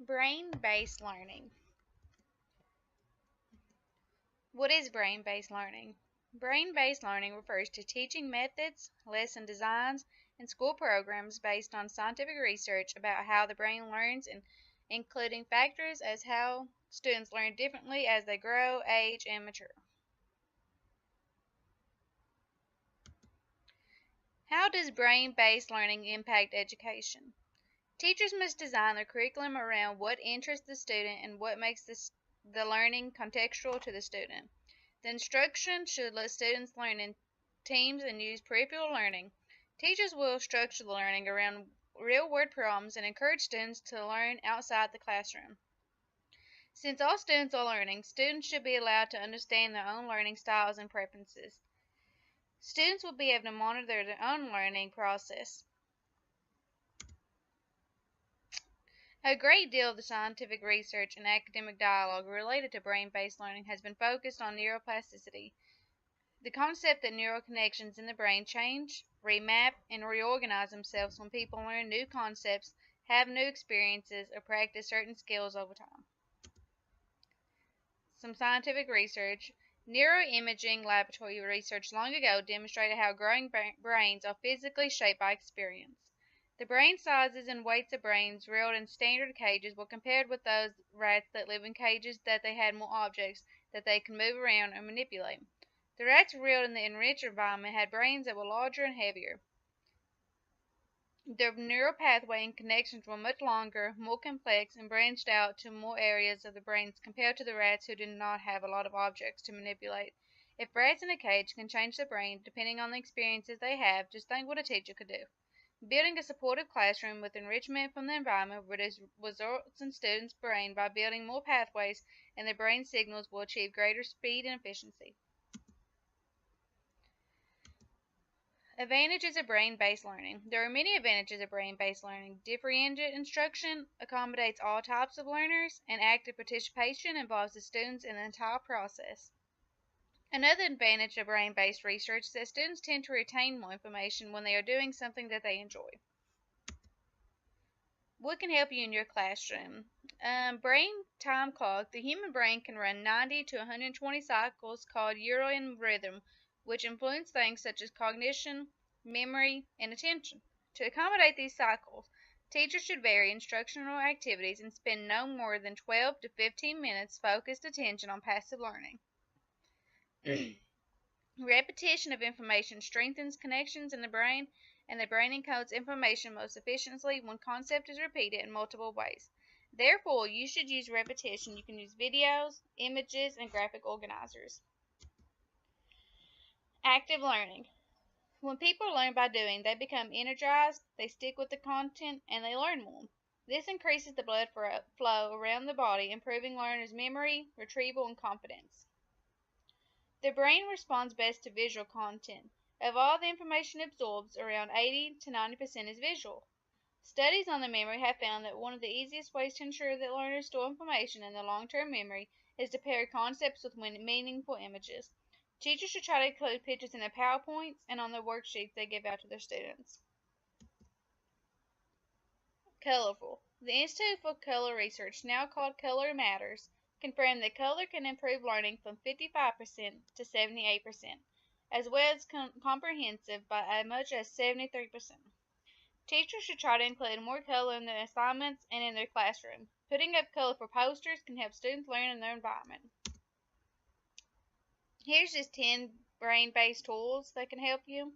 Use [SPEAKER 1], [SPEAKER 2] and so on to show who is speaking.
[SPEAKER 1] Brain-based learning. What is brain-based learning? Brain-based learning refers to teaching methods, lesson designs, and school programs based on scientific research about how the brain learns, and including factors as how students learn differently as they grow, age, and mature. How does brain-based learning impact education? Teachers must design their curriculum around what interests the student and what makes the learning contextual to the student. The instruction should let students learn in teams and use peripheral learning. Teachers will structure the learning around real-world problems and encourage students to learn outside the classroom. Since all students are learning, students should be allowed to understand their own learning styles and preferences. Students will be able to monitor their own learning process. A great deal of the scientific research and academic dialogue related to brain-based learning has been focused on neuroplasticity, the concept that neural connections in the brain change, remap, and reorganize themselves when people learn new concepts, have new experiences, or practice certain skills over time. Some scientific research. Neuroimaging laboratory research long ago demonstrated how growing brains are physically shaped by experience. The brain sizes and weights of brains reared in standard cages were compared with those rats that live in cages that they had more objects that they could move around or manipulate. The rats reared in the enriched environment had brains that were larger and heavier. Their neural pathway and connections were much longer, more complex, and branched out to more areas of the brains compared to the rats who did not have a lot of objects to manipulate. If rats in a cage can change the brain depending on the experiences they have, just think what a teacher could do. Building a supportive classroom with enrichment from the environment results in students' brain by building more pathways, and their brain signals will achieve greater speed and efficiency. Advantages of brain-based learning. There are many advantages of brain-based learning. Differentiated instruction accommodates all types of learners, and active participation involves the students in the entire process. Another advantage of brain-based research is that students tend to retain more information when they are doing something that they enjoy. What can help you in your classroom? Brain time clock. The human brain can run 90 to 120 cycles called ulnar rhythm, which influence things such as cognition, memory, and attention. To accommodate these cycles, teachers should vary instructional activities and spend no more than 12 to 15 minutes focused attention on passive learning. Repetition of information strengthens connections in the brain, and the brain encodes information most efficiently when concept is repeated in multiple ways. Therefore, you should use repetition. You can use videos, images, and graphic organizers. Active learning. When people learn by doing, they become energized, they stick with the content, and they learn more. This increases the blood flow around the body, improving learners' memory, retrieval, and confidence. The brain responds best to visual content. Of all the information absorbed, around 80 to 90% is visual. Studies on the memory have found that one of the easiest ways to ensure that learners store information in their long-term memory is to pair concepts with meaningful images. Teachers should try to include pictures in their PowerPoints and on the worksheets they give out to their students. Colorful. The Institute for Color Research, now called Color Matters, confirmed that color can improve learning from 55% to 78%, as well as comprehensive by as much as 73%. Teachers should try to include more color in their assignments and in their classroom. Putting up colorful posters can help students learn in their environment. Here's just 10 brain-based tools that can help you.